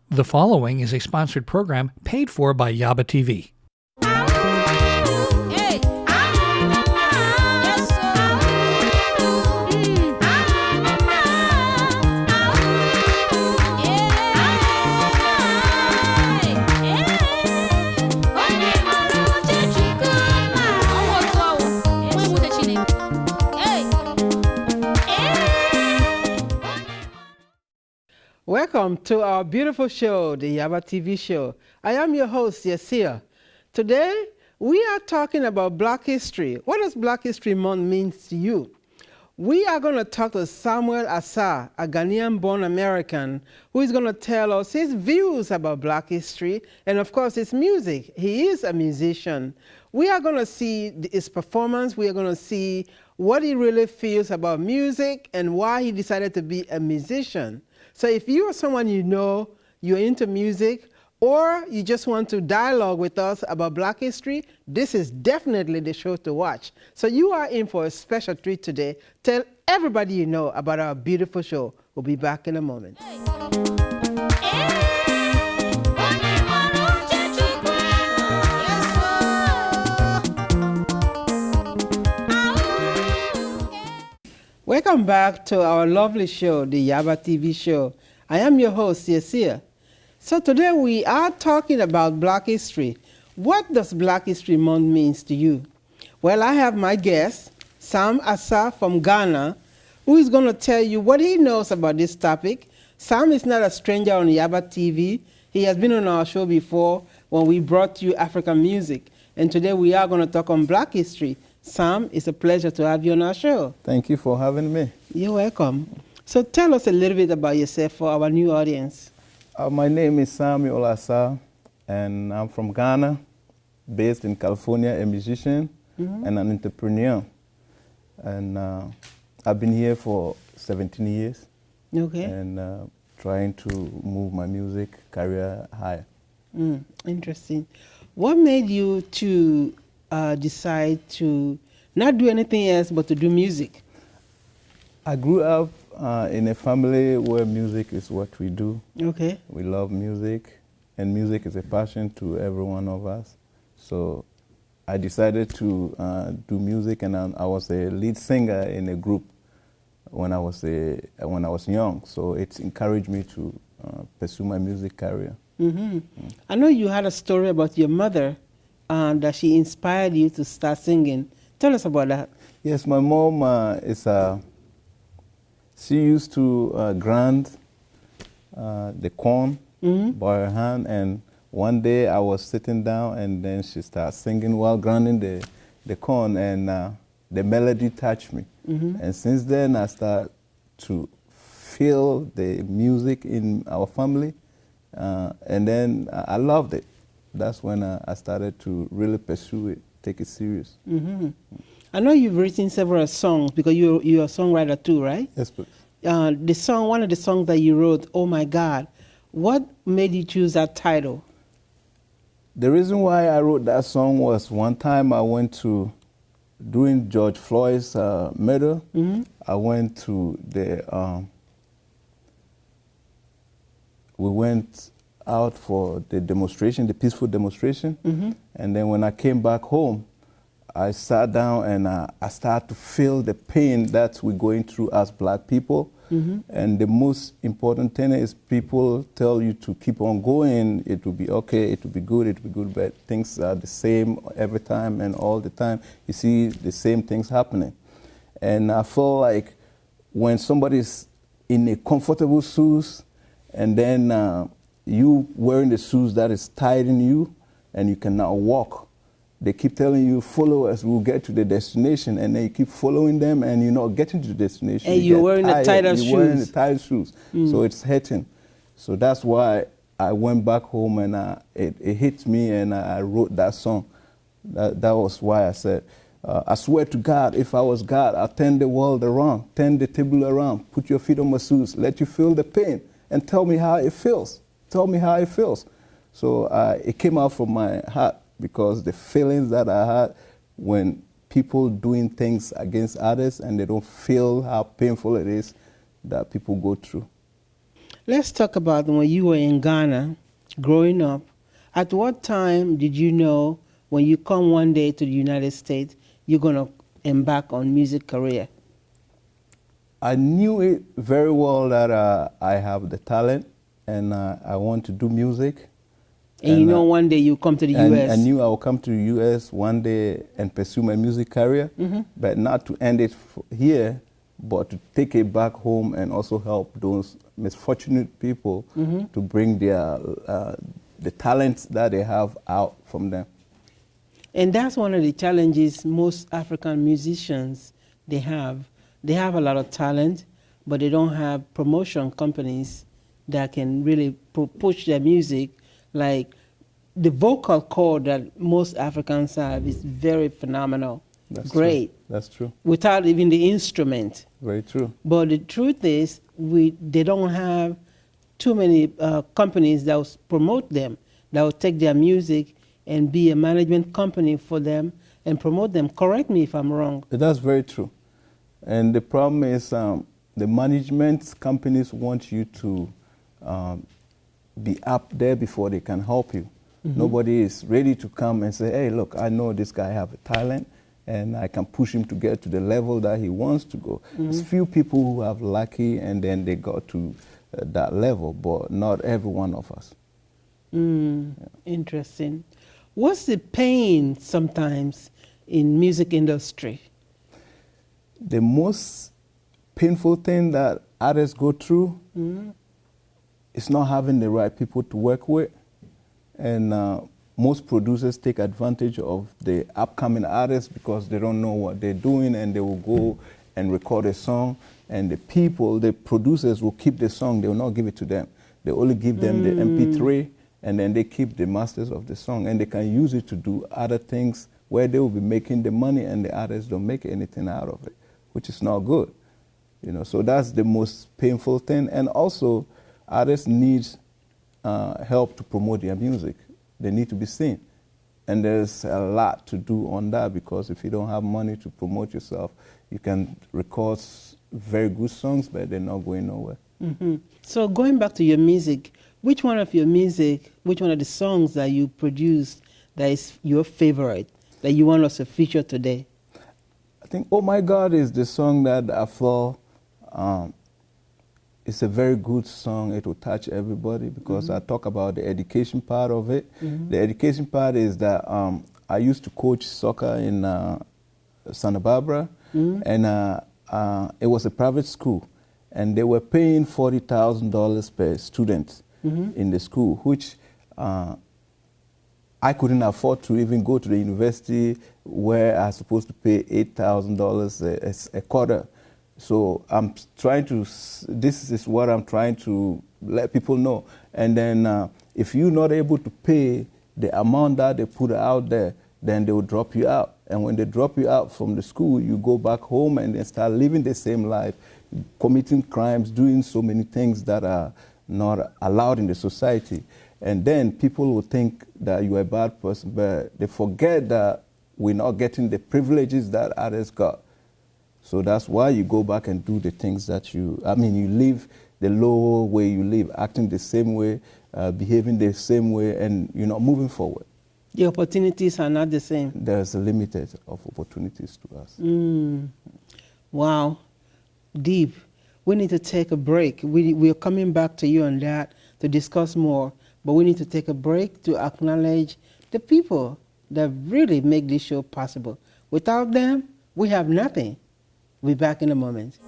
The following is a sponsored program paid for by Yaba TV. Welcome to our beautiful show, the Yaba TV show. I am your host, Yesia. Today, we are talking about Black history. What does Black History Month mean to you? We are going to talk to Samuel Asah, a Ghanaian-born American, who is going to tell us his views about Black history and, of course, his music. He is a musician. We are going to see his performance. We are going to see what he really feels about music and why he decided to be a musician. So if you are someone you know, you're into music, or you just want to dialogue with us about Black history, this is definitely the show to watch. So you are in for a special treat today. Tell everybody you know about our beautiful show. We'll be back in a moment. Welcome back to our lovely show, the Yaba TV show. I am your host, Yesia. So today we are talking about Black history. What does Black History Month mean to you? Well, I have my guest, Sam Asah from Ghana, who is going to tell you what he knows about this topic. Sam is not a stranger on Yaba TV. He has been on our show before when we brought you African music. And today we are going to talk on Black history. Sam, it's a pleasure to have you on our show. Thank you for having me. You're welcome. So tell us a little bit about yourself for our new audience. My name is Samuel Asah, and I'm from Ghana, based in California, a musician and an entrepreneur. And I've been here for 17 years. Okay. And trying to move my music career higher. Interesting. What made you to decide to not do anything else but to do music? I grew up in a family where music is what we do. Okay. We love music, and music is a passion to every one of us. So I decided to do music, and I was a lead singer in a group when I was young. So it encouraged me to pursue my music career. I know you had a story about your mother that she inspired you to start singing. Tell us about that. Yes, my mom she used to grind the corn by her hand, and one day I was sitting down and then she started singing while grinding the corn, and the melody touched me. And since then I started to feel the music in our family, and then I loved it. That's when I started to really pursue it, take it serious. I know you've written several songs because you're a songwriter too, right? Yes, please. One of the songs that you wrote, Oh My God, what made you choose that title? The reason why I wrote that song was one time I went to, during George Floyd's murder, I went to we went out for the demonstration, the peaceful demonstration. And then when I came back home, I sat down and I started to feel the pain that we're going through as Black people. And the most important thing is people tell you to keep on going. It will be okay, it will be good, but things are the same every time and all the time. You see the same things happening. And I feel like when somebody's in a comfortable shoes and then you wearing the shoes that is tight in you and you cannot walk. They keep telling you, follow us, we'll get to the destination, and then you keep following them and you're not getting to the destination. And you're wearing the tighter shoes. You're wearing the tight shoes, so it's hurting. So that's why I went back home and it hit me and I wrote that song. That was why I said, I swear to God, if I was God, I'll turn the world around, turn the table around, put your feet on my shoes, let you feel the pain, and tell me how it feels. Tell me how it feels. So it came out from my heart, because the feelings that I had when people doing things against others and they don't feel how painful it is that people go through. Let's talk about when you were in Ghana, growing up. At what time did you know when you come one day to the United States, you're going to embark on music career? I knew it very well that I have the talent and I want to do music. And you know one day you come to the U.S. I knew I would come to the U.S. one day and pursue my music career, but not to end it here, but to take it back home and also help those misfortunate people to bring their the talents that they have out from them. And that's one of the challenges most African musicians they have. They have a lot of talent, but they don't have promotion companies that can really push their music. Like the vocal cord that most Africans have is very phenomenal. That's great. True. That's true. Without even the instrument. Very true. But the truth is, they don't have too many companies that will promote them, that will take their music and be a management company for them and promote them. Correct me if I'm wrong. That's very true. And the problem is the management companies want you to be up there before they can help you. Nobody is ready to come and say, hey, look, I know this guy have a talent and I can push him to get to the level that he wants to go. There's few people who have lucky and then they got to that level, but not every one of us. Interesting. What's the pain sometimes in music industry? The most painful thing that artists go through is not having the right people to work with. And most producers take advantage of the upcoming artists because they don't know what they're doing, and they will go and record a song, and the producers will keep the song. They will not give it to them. They only give them the MP3, and then they keep the masters of the song, and they can use it to do other things where they will be making the money, and the artists don't make anything out of it, which is not good. You know, so that's the most painful thing. And also, artists need help to promote their music. They need to be seen. And there's a lot to do on that, because if you don't have money to promote yourself, you can record very good songs, but they're not going nowhere. So going back to your music, which one of the songs that you produced that is your favorite, that you want us to feature today? I think Oh My God is the song that I feel it's a very good song. It will touch everybody because I talk about the education part of it. The education part is that I used to coach soccer in Santa Barbara, and it was a private school, and they were paying $40,000 per student in the school, which I couldn't afford to even go to the university where I was supposed to pay $8,000 a quarter. So I'm trying to, this is what I'm trying to let people know. And then if you're not able to pay the amount that they put out there, then they will drop you out. And when they drop you out from the school, you go back home and then start living the same life, committing crimes, doing so many things that are not allowed in the society. And then people will think that you're a bad person, but they forget that we're not getting the privileges that others got. So that's why you go back and do the things that you live the low way you live, acting the same way, behaving the same way, and you're not moving forward. The opportunities are not the same. There's a limited of opportunities to us. Wow, deep. We need to take a break. We're coming back to you on that to discuss more, but we need to take a break to acknowledge the people that really make this show possible. Without them, we have nothing. We'll be back in a moment.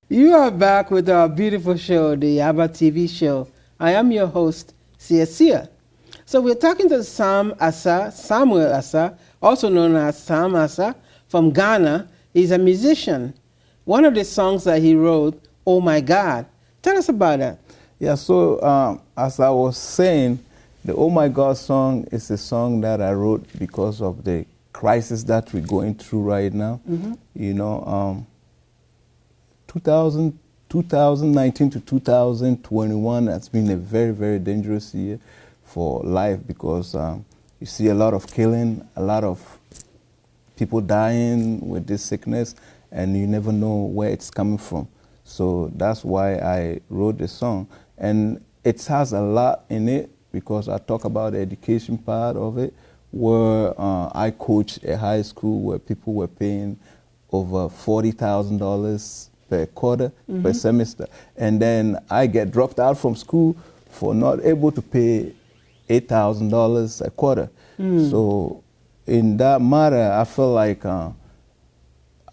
You are back with our beautiful show, the Yaba TV show. I am your host, Sia. So we're talking to Samuel Asa, also known as Sam Asa, from Ghana. He's a musician. One of the songs that he wrote, Oh My God. Tell us about that. Yeah, so as I was saying, the Oh My God song is a song that I wrote because of the crisis that we're going through right now. You know, 2019 to 2021 has been a very, very dangerous year for life, because you see a lot of killing, a lot of people dying with this sickness, and you never know where it's coming from. So that's why I wrote the song. And it has a lot in it, because I talk about the education part of it, where I coached a high school where people were paying over $40,000 per quarter, per semester. And then I get dropped out from school for not able to pay $8,000 a quarter. So in that matter, I feel like I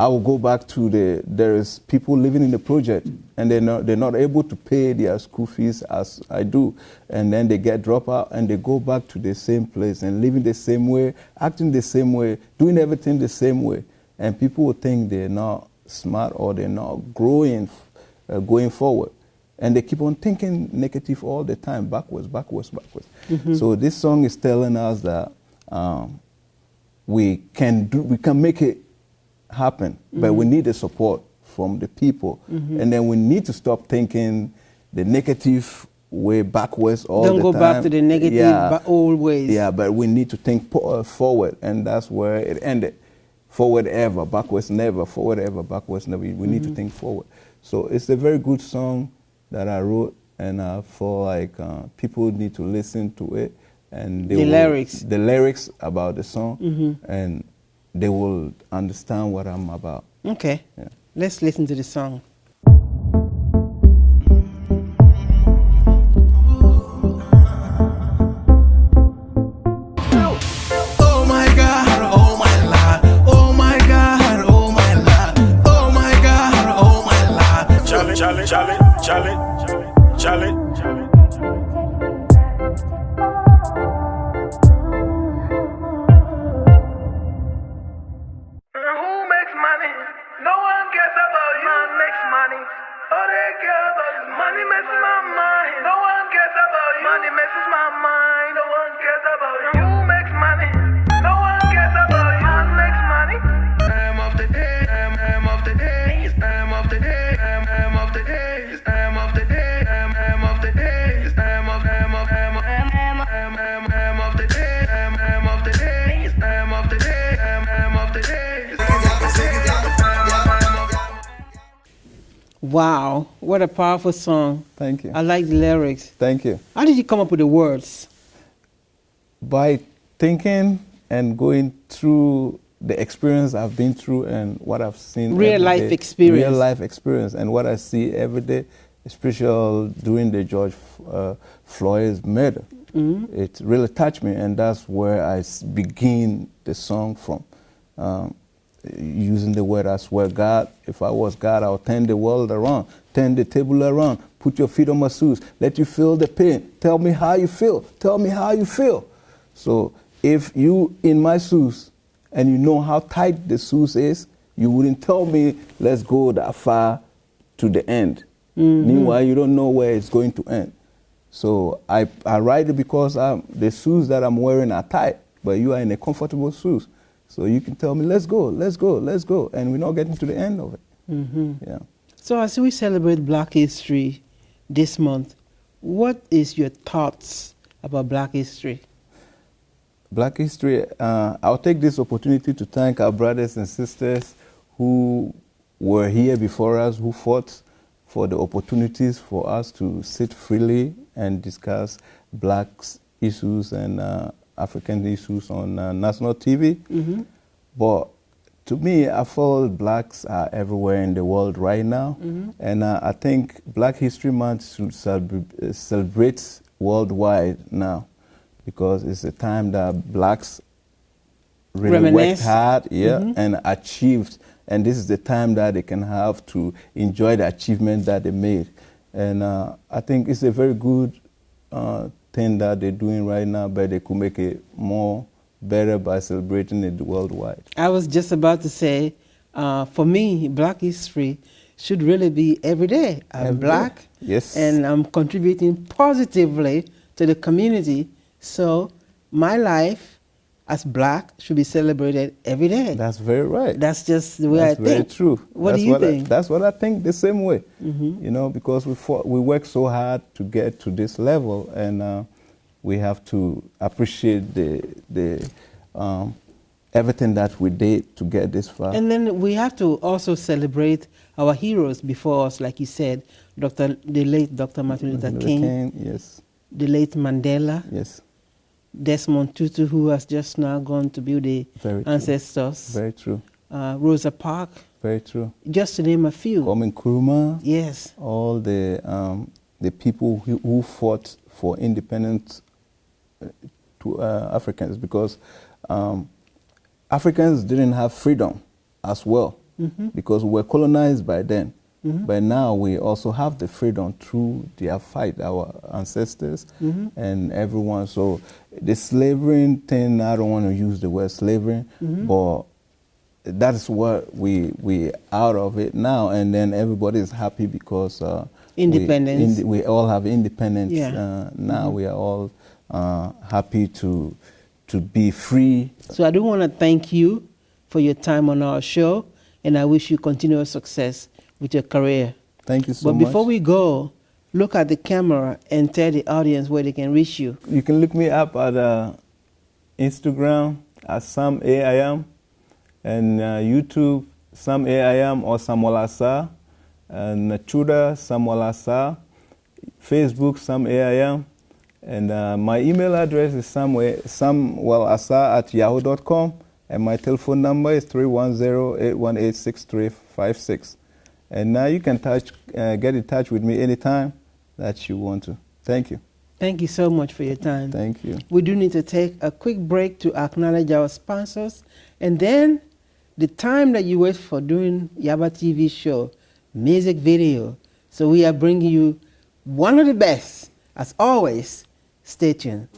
will go back to there is people living in the project, and they're not able to pay their school fees as I do. And then they get dropped out and they go back to the same place and living the same way, acting the same way, doing everything the same way. And people will think they're not smart or they're not growing, going forward. And they keep on thinking negative all the time, backwards, backwards, backwards. So this song is telling us that we can make it happen, but we need the support from the people. And then we need to stop thinking the negative way backwards all the time. Don't go back to the negative old ways. Yeah, but we need to think forward, and that's where it ended. Forward ever, backwards never, forward ever, backwards never. We need to think forward. So it's a very good song that I wrote, and I feel like people need to listen to it. And the lyrics about the song, and they will understand what I'm about. Okay, let's listen to the song. Oh my God, oh my Lord, oh my God, oh my Lord, oh my God, oh my Lord. Charlie, Charlie, Charlie, Charlie, Charlie, Charlie. Wow, what a powerful song. Thank you. I like the lyrics. Thank you. How did you come up with the words? By thinking and going through the experience I've been through and what I've seen. Real life experience. Real life experience, and what I see every day, especially during the George Floyd's murder. It really touched me, and that's where I begin the song from. Using the word, I swear, God, if I was God, I would turn the world around, turn the table around, put your feet on my shoes, let you feel the pain. Tell me how you feel. Tell me how you feel. So if you in my shoes and you know how tight the shoes is, you wouldn't tell me, let's go that far to the end. Meanwhile, you don't know where it's going to end. So I write it because the shoes that I'm wearing are tight, but you are in a comfortable shoes. So you can tell me, let's go, let's go, let's go. And we're not getting to the end of it. Yeah. So as we celebrate Black History this month, what is your thoughts about Black History? Black History, I'll take this opportunity to thank our brothers and sisters who were here before us, who fought for the opportunities for us to sit freely and discuss Blacks issues and African issues on national TV. But to me, I feel Blacks are everywhere in the world right now. And I think Black History Month should celebrate worldwide now, because it's a time that Blacks really worked hard and achieved. And this is the time that they can have to enjoy the achievement that they made. And I think it's a very good thing that they're doing right now, but they could make it more better by celebrating it worldwide. I was just about to say, for me, Black History should really be every day. I'm Black, yes, and I'm contributing positively to the community. So my life as Black should be celebrated every day. That's very right. That's just the way I think. That's very true. What do you think? That's what I think, the same way. You know, because we work so hard to get to this level, and we have to appreciate the everything that we did to get this far. And then we have to also celebrate our heroes before us, like you said, the late Dr. Martin Luther King, yes, the late Mandela, yes, Desmond Tutu, who has just now gone to build the very true. ancestors, Very true. Rosa Parks, Very true. just to name a few. Kwame Nkrumah. Yes. All the people who fought for independence to Africans, because Africans didn't have freedom as well, because we were colonized by then. But now we also have the freedom through their fight, our ancestors and everyone. So the slavery thing, I don't want to use the word slavery, but that is what we out of it now. And then everybody is happy because independence. We all have independence now. Yeah. We are all happy to be free. So I do want to thank you for your time on our show, and I wish you continuous success with your career. Thank you so much. But before we go, look at the camera and tell the audience where they can reach you. You can look me up at Instagram at Sam AIM, and YouTube Sam AIM or Samuel Asa, and Twitter Samuel Asa, Facebook Sam AIM, and my email address is samuelasa@yahoo.com, and my telephone number is 310-818-6356. And now you can get in touch with me anytime that you want to. Thank you. Thank you so much for your time. Thank you. We do need to take a quick break to acknowledge our sponsors, and then the time that you wait for doing Yaba TV show, music video. So we are bringing you one of the best. As always, stay tuned.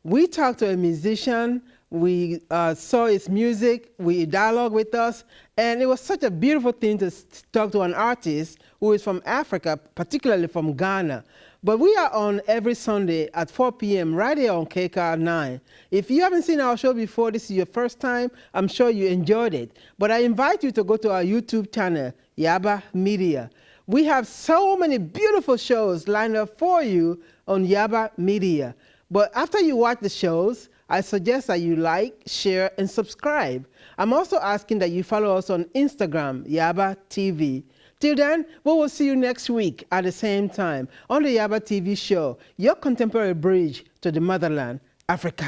We talked to a musician, we saw his music, we dialogued with us, and it was such a beautiful thing to talk to an artist who is from Africa, particularly from Ghana. But we are on every Sunday at 4 p.m. right here on KCAR 9. If you haven't seen our show before, this is your first time, I'm sure you enjoyed it. But I invite you to go to our YouTube channel, Yaba Media. We have so many beautiful shows lined up for you on Yaba Media. But after you watch the shows, I suggest that you like, share, and subscribe. I'm also asking that you follow us on Instagram, Yaba TV. Till then, we will see you next week at the same time on the Yaba TV show, your contemporary bridge to the motherland, Africa.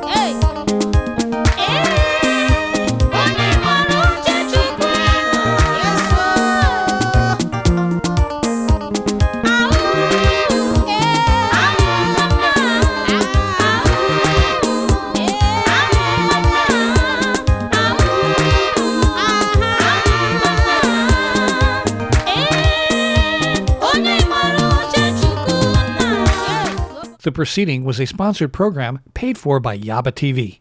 Hey. The proceeding was a sponsored program paid for by Yaba TV.